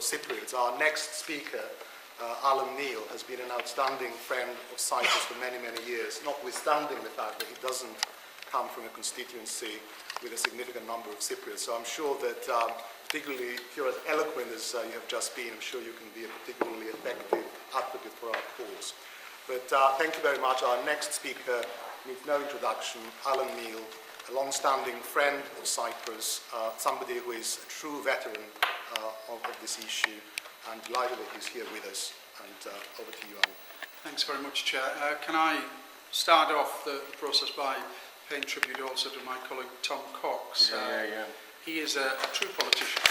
Cypriots. Our next speaker, Alan Meale, has been an outstanding friend of Cyprus for many, many years, notwithstanding the fact that he doesn't come from a constituency with a significant number of Cypriots. So I'm sure that, particularly if you're as eloquent as you have just been, I'm sure you can be a particularly effective advocate for our cause. But thank you very much. Our next speaker needs no introduction, Alan Meale, a long-standing friend of Cyprus, somebody who is a true veteran of this issue, and delighted that he's here with us. And over to you, Alan. Thanks very much, Chair. Can I start off the process by paying tribute also to my colleague Tom Cox? He is a true politician.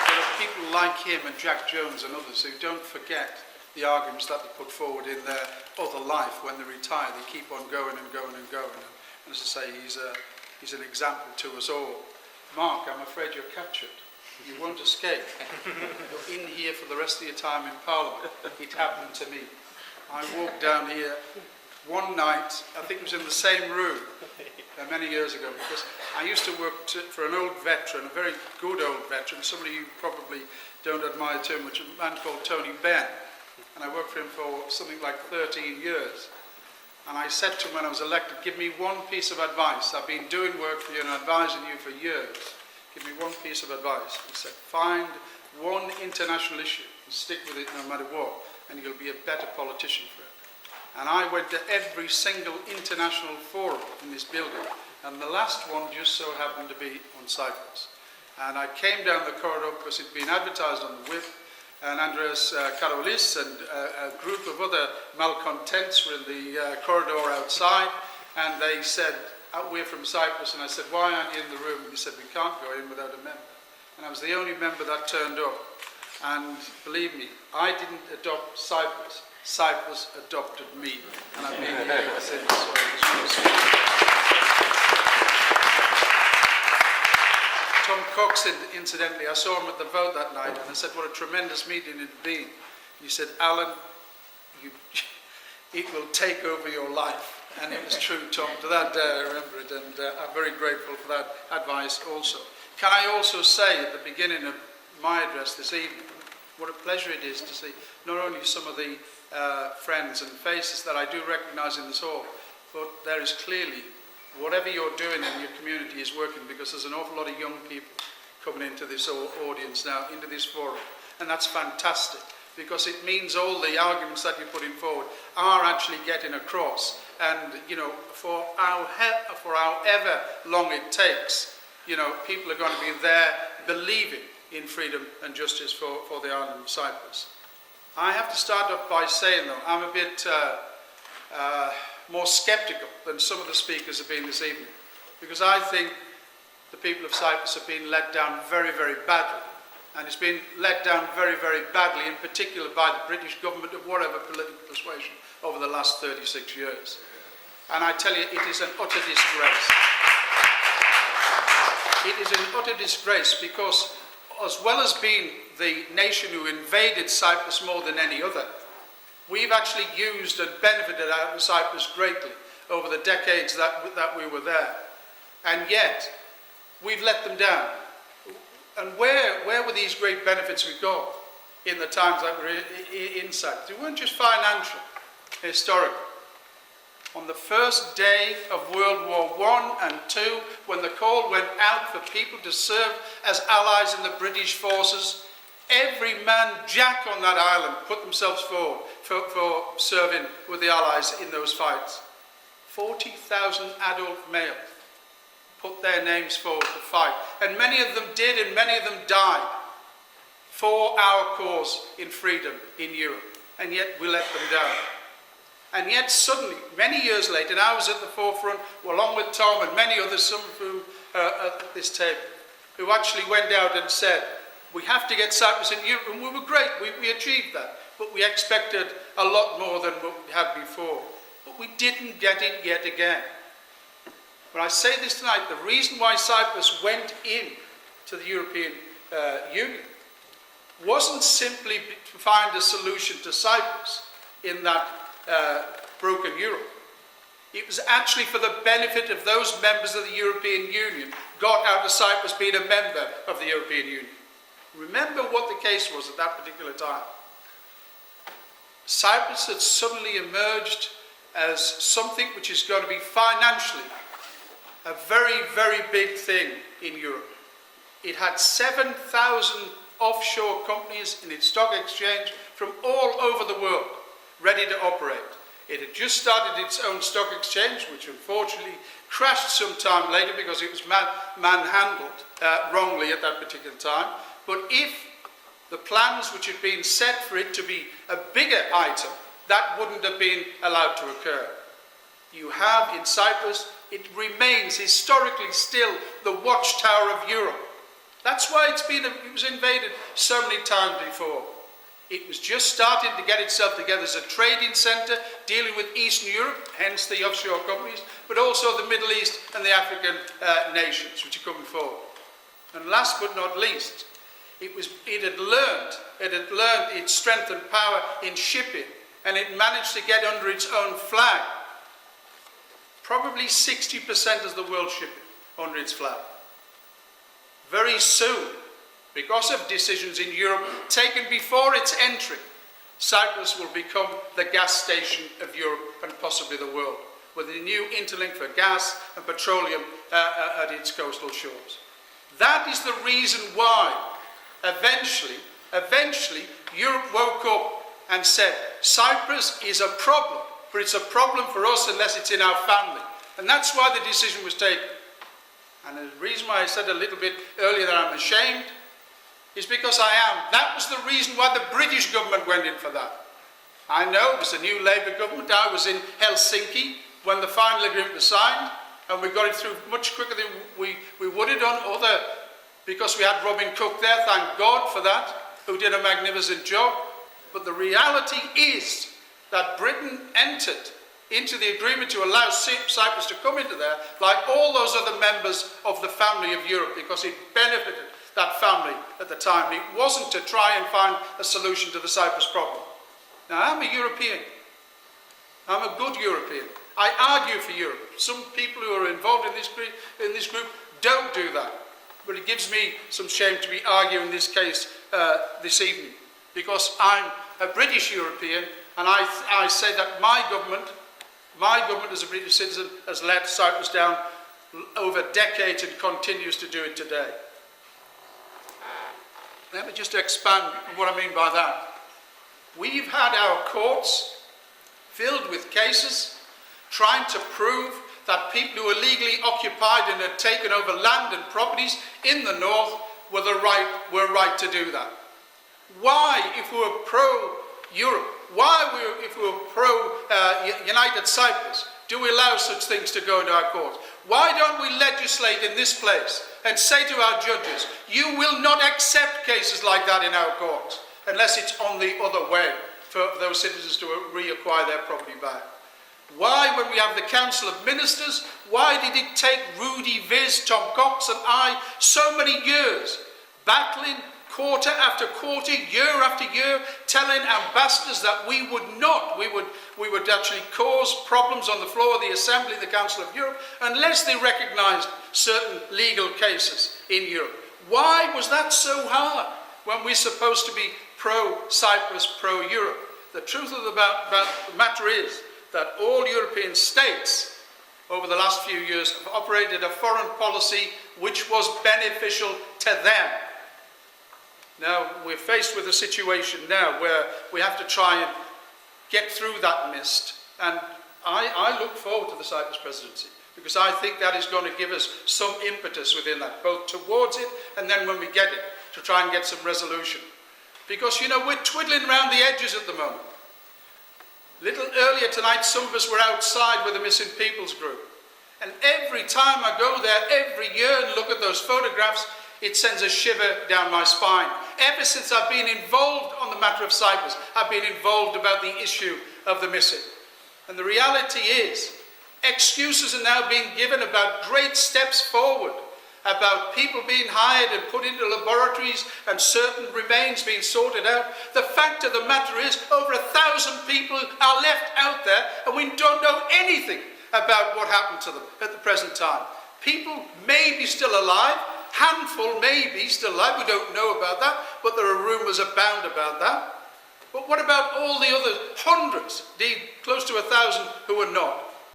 There are people like him and Jack Jones and others who don't forget the arguments that they put forward in their other life. When they retire, they keep on going and going and going. And as I say, he's an example to us all. Mark, I'm afraid you're captured. You won't escape. You're in here for the rest of your time in Parliament. It happened to me. I walked down here one night, I think it was in the same room many years ago, because I used to work for an old veteran, a very good old veteran, somebody you probably don't admire too much, a man called Tony Benn. And I worked for him for something like 13 years. And I said to him when I was elected, give me one piece of advice. I've been doing work for you and advising you for years. Give me one piece of advice. He said, find one international issue and stick with it no matter what, and you'll be a better politician for it. And I went to every single international forum in this building, and the last one just so happened to be on Cyprus. And I came down the corridor because it'd been advertised on the whip, and Andreas Karolis and a group of other malcontents were in the corridor outside, and they said, we're from Cyprus, and I said, why aren't you in the room? And he said, we can't go in without a member. And I was the only member that turned up. And believe me, I didn't adopt Cyprus. Cyprus adopted me. And I've been here ever since. Tom Cox, incidentally, I saw him at the vote that night, and I said, what a tremendous meeting it had been. He said, Alan, it will take over your life. And it was true, Tom. To that day, I remember it, and I'm very grateful for that advice also. Can I also say at the beginning of my address this evening, what a pleasure it is to see not only some of the friends and faces that I do recognise in this hall, but there is clearly, whatever you're doing in your community is working, because there's an awful lot of young people coming into this audience now, into this forum, and that's fantastic, because it means all the arguments that you're putting forward are actually getting across. And, you know, for however long it takes, you know, people are going to be there believing in freedom and justice for the island of Cyprus. I have to start off by saying, though, I'm a bit more sceptical than some of the speakers have been this evening, because I think the people of Cyprus have been let down very, very badly. And it's been let down very, very badly, in particular by the British government of whatever political persuasion over the last 36 years. And I tell you, it is an utter disgrace. It is an utter disgrace because, as well as being the nation who invaded Cyprus more than any other, we've actually used and benefited out of Cyprus greatly over the decades that we were there. And yet, we've let them down. And where were these great benefits we got in the times that we were in Cyprus? They weren't just financial, historical. On the first day of World War I and II, when the call went out for people to serve as allies in the British forces, every man jack on that island put themselves forward for serving with the allies in those fights. 40,000 adult males put their names forward to fight. And many of them did, and many of them died for our cause in freedom in Europe. And yet we let them down. And yet suddenly, many years later, and I was at the forefront, along with Tom and many others, some of whom are at this table, who actually went out and said, we have to get Cyprus in Europe. And we were great, we achieved that. But we expected a lot more than what we had before. But we didn't get it yet again. When I say this tonight, the reason why Cyprus went in to the European Union wasn't simply to find a solution to Cyprus in that broken Europe. It was actually for the benefit of those members of the European Union got out of Cyprus being a member of the European Union. Remember what the case was at that particular time. Cyprus had suddenly emerged as something which is going to be financially a very, very big thing in Europe. It had 7,000 offshore companies in its stock exchange from all over the world ready to operate. It had just started its own stock exchange, which unfortunately crashed some time later because it was manhandled wrongly at that particular time. But if the plans which had been set for it to be a bigger item, that wouldn't have been allowed to occur. You have in Cyprus, it remains historically still the watchtower of Europe. That's why it was invaded so many times before. It was just starting to get itself together as a trading centre, dealing with Eastern Europe, hence the offshore companies, but also the Middle East and the African nations which are coming forward. And last but not least, it had learned its strength and power in shipping, and it managed to get under its own flag. Probably 60% of the world shipping under its flag. Very soon, because of decisions in Europe taken before its entry, Cyprus will become the gas station of Europe and possibly the world, with a new interlink for gas and petroleum at its coastal shores. That is the reason why eventually Europe woke up and said, Cyprus is a problem, but it's a problem for us unless it's in our family. And that's why the decision was taken. And the reason why I said a little bit earlier that I'm ashamed is because I am. That was the reason why the British government went in for that. I know it was a new Labour government. I was in Helsinki when the final agreement was signed, and we got it through much quicker than we would have done because we had Robin Cook there, thank God for that, who did a magnificent job. But the reality is that Britain entered into the agreement to allow Cyprus to come into there, like all those other members of the family of Europe, because it benefited that family at the time. It wasn't to try and find a solution to the Cyprus problem. Now, I'm a European. I'm a good European. I argue for Europe. Some people who are involved in this group don't do that. But it gives me some shame to be arguing this case this evening, because I'm a British European, and I say that my government as a British citizen has let Cyprus down over decades and continues to do it today. Let me just expand on what I mean by that. We've had our courts filled with cases trying to prove that people who were legally occupied and had taken over land and properties in the north were right to do that. Why, if we were pro-Europe, if we were pro-United Cyprus, do we allow such things to go into our courts? Why don't we legislate in this place and say to our judges, you will not accept cases like that in our courts unless it's on the other way for those citizens to reacquire their property back? Why, when we have the Council of Ministers, why did it take Rudy Viz, Tom Cox and I so many years battling quarter after quarter, year after year, telling ambassadors that we would actually cause problems on the floor of the Assembly and the Council of Europe unless they recognised certain legal cases in Europe? Why was that so hard when we're supposed to be pro-Cyprus, pro-Europe? The truth of the matter is that all European states over the last few years have operated a foreign policy which was beneficial to them. Now, we're faced with a situation now where we have to try and get through that mist. And I look forward to the Cyprus Presidency, because I think that is going to give us some impetus within that, both towards it and then when we get it, to try and get some resolution. Because, you know, we're twiddling around the edges at the moment. A little earlier tonight, some of us were outside with the Missing Peoples group. And every time I go there, every year, and look at those photographs, it sends a shiver down my spine. Ever since I've been involved on the matter of Cyprus, I've been involved about the issue of the missing. And the reality is, excuses are now being given about great steps forward, about people being hired and put into laboratories and certain remains being sorted out. The fact of the matter is, over 1,000 people are left out there, and we don't know anything about what happened to them at the present time. People may be still alive, handful may be still alive, we don't know about that, but there are rumours abound about that. But what about all the other hundreds, indeed close to 1,000 who are not?